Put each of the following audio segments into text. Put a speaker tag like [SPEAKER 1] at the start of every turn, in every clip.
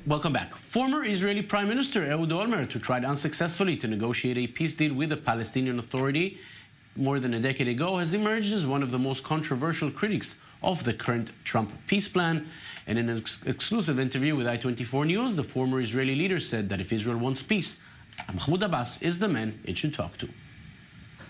[SPEAKER 1] Welcome back. Former Israeli Prime Minister Ehud Olmert, who tried unsuccessfully to negotiate a peace deal with the Palestinian Authority more than a decade ago, has emerged as one of the most controversial critics of the current Trump peace plan. And in an exclusive interview with I-24 News, the former Israeli leader said that if Israel wants peace, Mahmoud Abbas is the man it should talk to.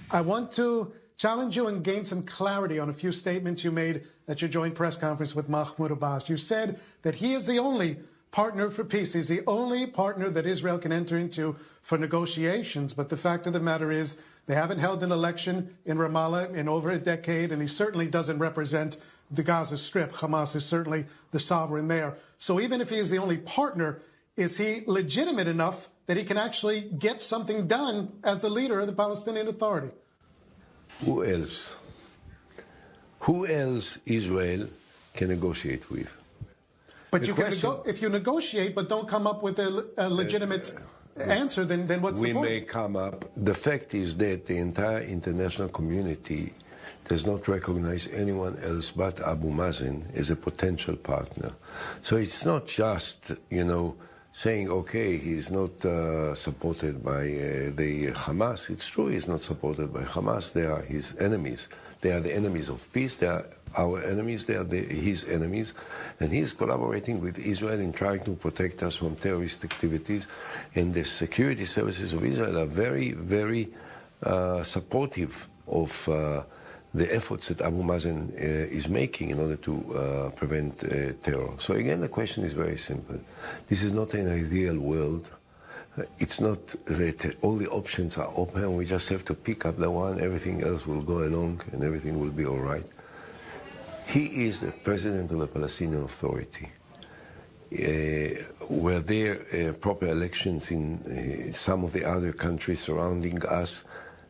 [SPEAKER 2] I want to challenge you and gain some clarity on a few statements you made at your joint press conference with Mahmoud Abbas. You said that he is the only partner for peace. He's the only partner that Israel can enter into for negotiations. But the fact of the matter is they haven't held an election in Ramallah in over a decade, and he certainly doesn't represent the Gaza Strip. Hamas is certainly the sovereign there. So even if he is the only partner, is he legitimate enough that he can actually get something done as the leader of the Palestinian Authority?
[SPEAKER 3] Who else? Who else Israel can negotiate with?
[SPEAKER 2] But you can if you negotiate but don't come up with a legitimate answer, then what's the point?
[SPEAKER 3] We may come up. The fact is that the entire international community does not recognize anyone else but Abu Mazen as a potential partner. So it's not just, saying, okay, he's not supported by the Hamas. It's true he's not supported by Hamas. They are his enemies. They are the enemies of peace. They are our enemies. They are his enemies. And he's collaborating with Israel in trying to protect us from terrorist activities. And the security services of Israel are very, very supportive of the efforts that Abu Mazen is making in order to prevent terror. So again, the question is very simple. This is not an ideal world. It's not that all the options are open. We just have to pick up the one, everything else will go along, and everything will be all right. He is the president of the Palestinian Authority. Were there proper elections in some of the other countries surrounding us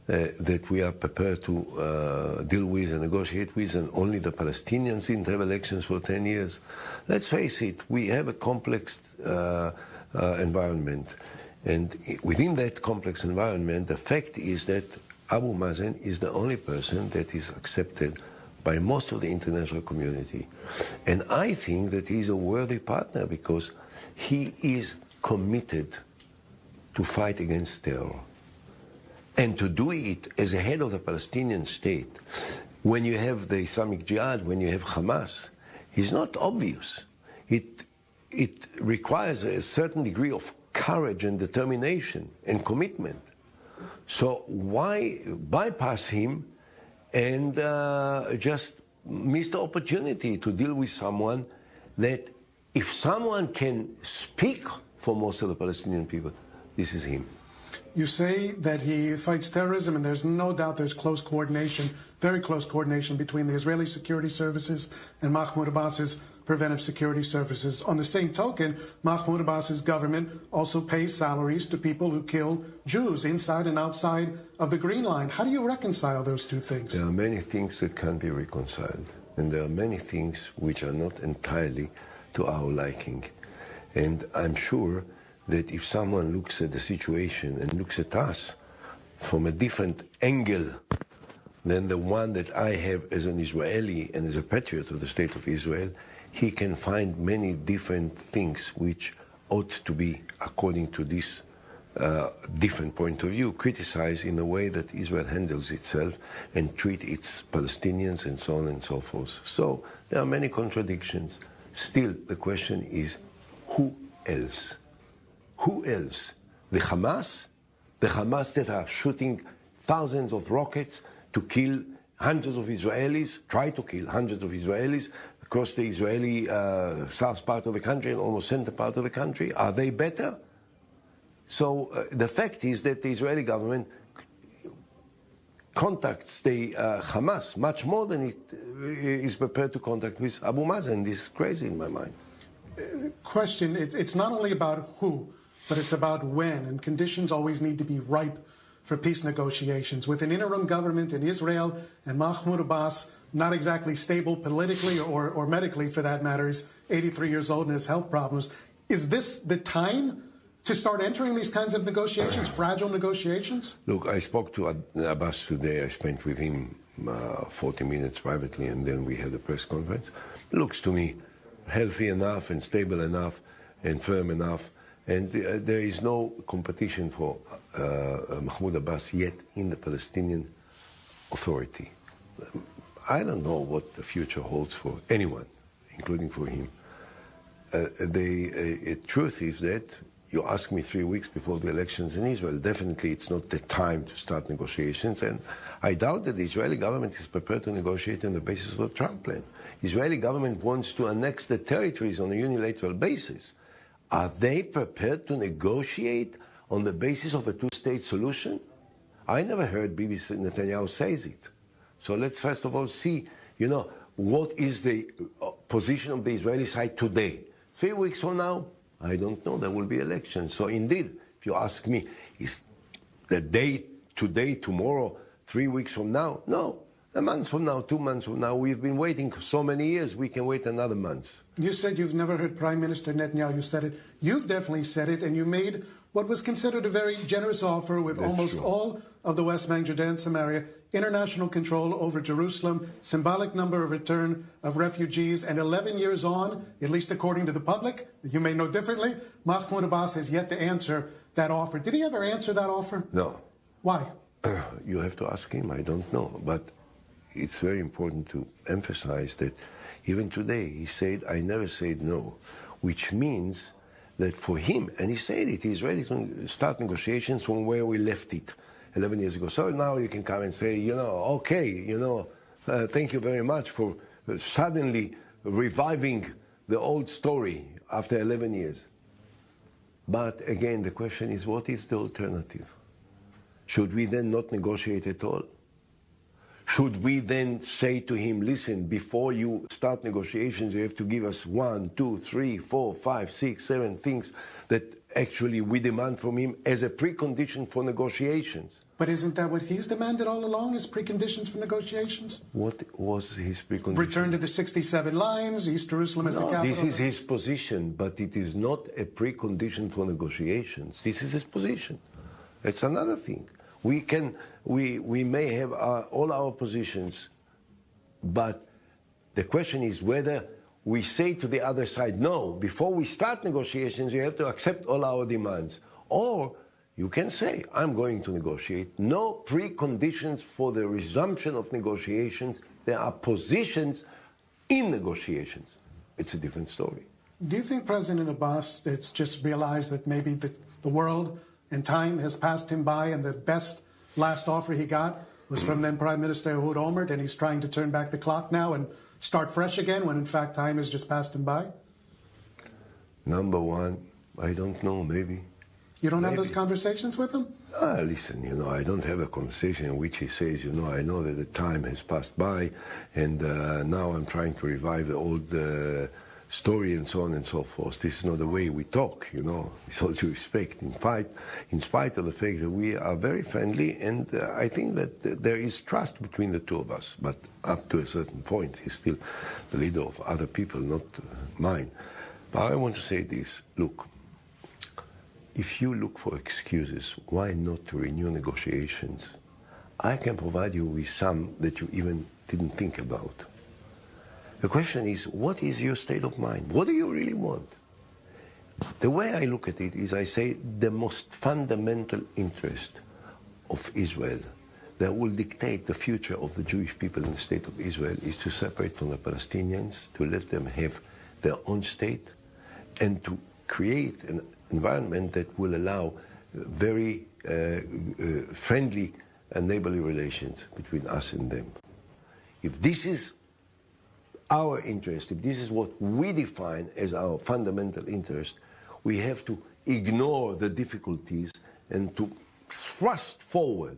[SPEAKER 3] that we are prepared to deal with and negotiate with, and only the Palestinians didn't have elections for 10 years? Let's face it, we have a complex environment. And within that complex environment, the fact is that Abu Mazen is the only person that is accepted by most of the international community. And I think that he is a worthy partner because he is committed to fight against terror. And to do it as a head of the Palestinian state, when you have the Islamic Jihad, when you have Hamas, is not obvious. It requires a certain degree of courage and determination and commitment. So why bypass him and just miss the opportunity to deal with someone that, if someone can speak for most of the Palestinian people, this is him.
[SPEAKER 2] You say that he fights terrorism, and there's no doubt there's close coordination, very close coordination between the Israeli security services and Mahmoud Abbas's preventive security services. On the same token, Mahmoud Abbas's government also pays salaries to people who kill Jews inside and outside of the Green Line. How do you reconcile those two things?
[SPEAKER 3] There are many things that can't be reconciled, and there are many things which are not entirely to our liking. And I'm sure that if someone looks at the situation and looks at us from a different angle than the one that I have as an Israeli and as a patriot of the State of Israel, he can find many different things which ought to be, according to this different point of view, criticized in the way that Israel handles itself and treat its Palestinians and so on and so forth. So there are many contradictions. Still, the question is, who else? Who else? The Hamas? The Hamas that are shooting thousands of rockets to kill hundreds of Israelis, try to kill hundreds of Israelis across the Israeli south part of the country and almost center part of the country. Are they better? So the fact is that the Israeli government contacts the Hamas much more than it is prepared to contact with Abu Mazen. This is crazy in my mind.
[SPEAKER 2] Question, it's not only about who, but it's about when, and conditions always need to be ripe for peace negotiations. With an interim government in Israel and Mahmoud Abbas not exactly stable politically or medically for that matter, he's 83 years old and has health problems. Is this the time to start entering these kinds of negotiations, fragile negotiations?
[SPEAKER 3] Look, I spoke to Abbas today. I spent with him 40 minutes privately, and then we had a press conference. It looks to me healthy enough and stable enough and firm enough. And there is no competition for Mahmoud Abbas yet in the Palestinian Authority. I don't know what the future holds for anyone, including for him. The truth is that you asked me 3 weeks before the elections in Israel. Definitely it's not the time to start negotiations, and I doubt that the Israeli government is prepared to negotiate on the basis of the Trump plan. Israeli government wants to annex the territories on a unilateral basis. Are they prepared to negotiate on the basis of a two-state solution? I never heard Bibi Netanyahu says it. So let's first of all see, what is the position of the Israeli side today. 3 weeks from now, I don't know. There will be elections. So indeed, if you ask me, is the day today, tomorrow, 3 weeks from now? No. A month from now, 2 months from now. We've been waiting for so many years. We can wait another month.
[SPEAKER 2] You said you've never heard Prime Minister Netanyahu. You said it. You've definitely said it, and you made what was considered a very generous offer with almost all of the West Bank, Judea and Samaria, international control over Jerusalem, symbolic number of return of refugees, and 11 years on, at least according to the public, you may know differently, Mahmoud Abbas has yet to answer that offer. Did he ever answer that offer?
[SPEAKER 3] No.
[SPEAKER 2] Why?
[SPEAKER 3] You have to ask him. I don't know. But it's very important to emphasize that even today he said, I never said no, which means that for him, and he said it, he's ready to start negotiations from where we left it 11 years ago. So now you can come and say, thank you very much for suddenly reviving the old story after 11 years. But again, the question is, what is the alternative? Should we then not negotiate at all? Should we then say to him, listen, before you start negotiations, you have to give us 1, 2, 3, 4, 5, 6, 7 things that actually we demand from him as a precondition for negotiations?
[SPEAKER 2] But isn't that what he's demanded all along, as preconditions for negotiations?
[SPEAKER 3] What was his precondition?
[SPEAKER 2] Return to the 67 lines, East Jerusalem as the capital.
[SPEAKER 3] This is his position, but it is not a precondition for negotiations. This is his position. That's another thing. We may have all our positions, but the question is whether we say to the other side, no, before we start negotiations, you have to accept all our demands. Or you can say, I'm going to negotiate. No preconditions for the resumption of negotiations. There are positions in negotiations. It's a different story.
[SPEAKER 2] Do you think President Abbas has just realized that maybe the world and time has passed him by, and the best last offer he got was from then Prime Minister Ehud Olmert, and he's trying to turn back the clock now and start fresh again when in fact time has just passed him by? Number one, I don't know, maybe. You don't have those conversations with him?
[SPEAKER 3] Listen, I don't have a conversation in which he says, I know that the time has passed by, and now I'm trying to revive the old story and so on and so forth. This is not the way we talk, with all due respect. In spite of the fact that we are very friendly, and I think that there is trust between the two of us, but up to a certain point, he's still the leader of other people, not mine. But I want to say this, look, if you look for excuses, why not to renew negotiations? I can provide you with some that you even didn't think about. The question is, what is your state of mind? What do you really want? The way I look at it is, I say the most fundamental interest of Israel that will dictate the future of the Jewish people in the state of Israel is to separate from the Palestinians, to let them have their own state, and to create an environment that will allow very friendly and neighborly relations between us and them. If this is our interest, if this is what we define as our fundamental interest, we have to ignore the difficulties and to thrust forward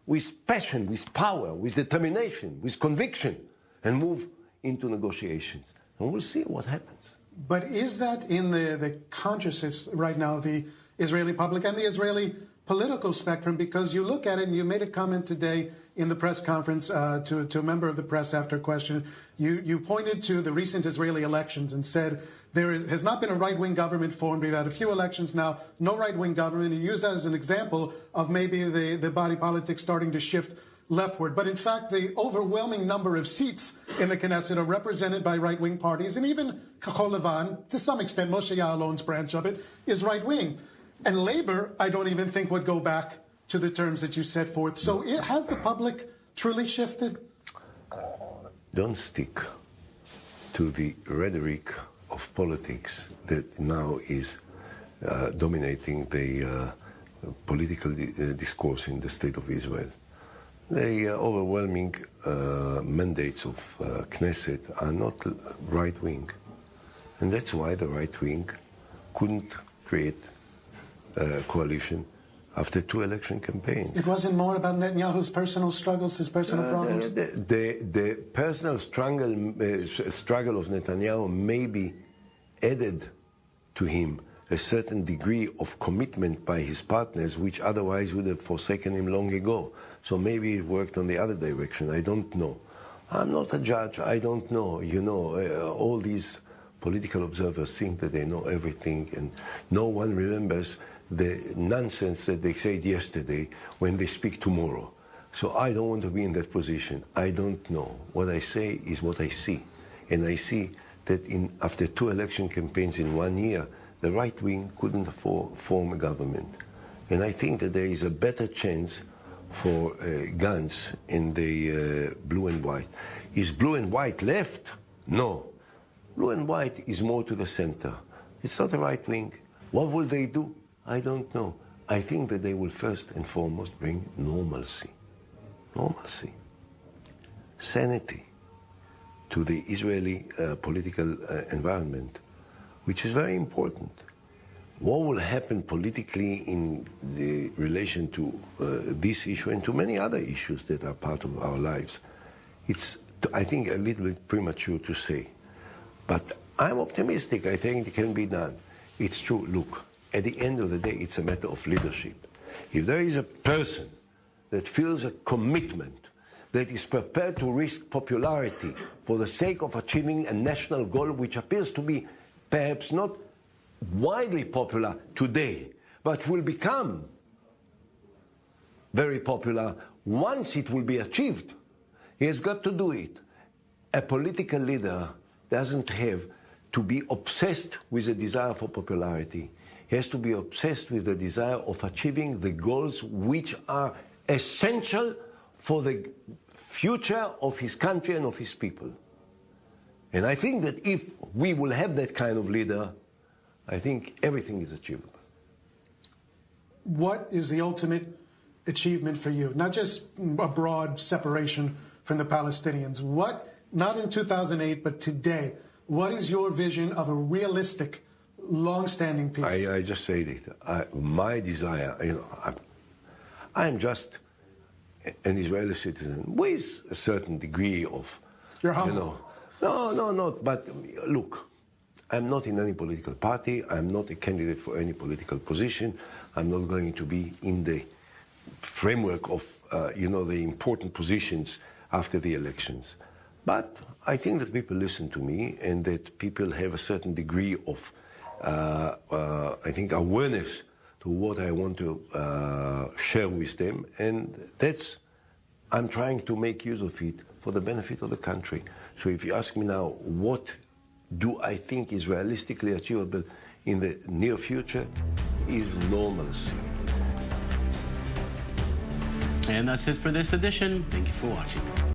[SPEAKER 3] with passion, with power, with determination, with conviction, and move into negotiations. And we'll see what happens.
[SPEAKER 2] But is that in the consciousness right now, the Israeli public and the Israeli political spectrum? Because you look at it, and you made a comment today in the press conference to a member of the press after a question. You pointed to the recent Israeli elections and said there has not been a right-wing government formed. We've had a few elections now, no right-wing government. You used that as an example of maybe the body politic starting to shift leftward. But in fact, the overwhelming number of seats in the Knesset are represented by right-wing parties, and even Kachol Levan, to some extent, Moshe Ya'alon's branch of it, is right-wing. And Labor, I don't even think would go back to the terms that you set forth. So has the public truly shifted?
[SPEAKER 3] Don't stick to the rhetoric of politics that now is dominating the political discourse in the State of Israel. The overwhelming mandates of Knesset are not right-wing. And that's why the right-wing couldn't create a coalition after 2 election campaigns.
[SPEAKER 2] It wasn't more about Netanyahu's personal struggles, his personal problems?
[SPEAKER 3] The personal struggle of Netanyahu maybe added to him a certain degree of commitment by his partners, which otherwise would have forsaken him long ago. So maybe it worked on the other direction. I don't know. I'm not a judge. I don't know. You know, all these political observers think that they know everything, and no one remembers the nonsense that they said yesterday when they speak tomorrow. So I don't want to be in that position. I don't know. What I say is what I see. And I see that after 2 election campaigns in 1 year, the right wing couldn't form a government. And I think that there is a better chance for Gantz in the blue and white. Is blue and white left? No. Blue and white is more to the center. It's not the right wing. What will they do? I don't know. I think that they will first and foremost bring normalcy. Normalcy. Sanity to the Israeli political environment, which is very important. What will happen politically in the relation to this issue and to many other issues that are part of our lives, it's, I think, a little bit premature to say. But I'm optimistic. I think it can be done. It's true. Look, at the end of the day, it's a matter of leadership. If there is a person that feels a commitment, that is prepared to risk popularity for the sake of achieving a national goal which appears to be perhaps not widely popular today, but will become very popular once it will be achieved, he has got to do it. A political leader doesn't have to be obsessed with a desire for popularity. He has to be obsessed with the desire of achieving the goals which are essential for the future of his country and of his people. And I think that if we will have that kind of leader, I think everything is achievable.
[SPEAKER 2] What is the ultimate achievement for you? Not just a broad separation from the Palestinians. What, not in 2008, but today, what is your vision of a realistic, long-standing peace?
[SPEAKER 3] I just said it. My desire, I'm just an Israeli citizen with a certain degree of,
[SPEAKER 2] You're humble.
[SPEAKER 3] No, but look, I'm not in any political party. I'm not a candidate for any political position. I'm not going to be in the framework of, the important positions after the elections. But I think that people listen to me and that people have a certain degree of, awareness to what I want to share with them. And I'm trying to make use of it for the benefit of the country. So if you ask me now, what do I think is realistically achievable in the near future, is normalcy.
[SPEAKER 1] And that's it for this edition. Thank you for watching.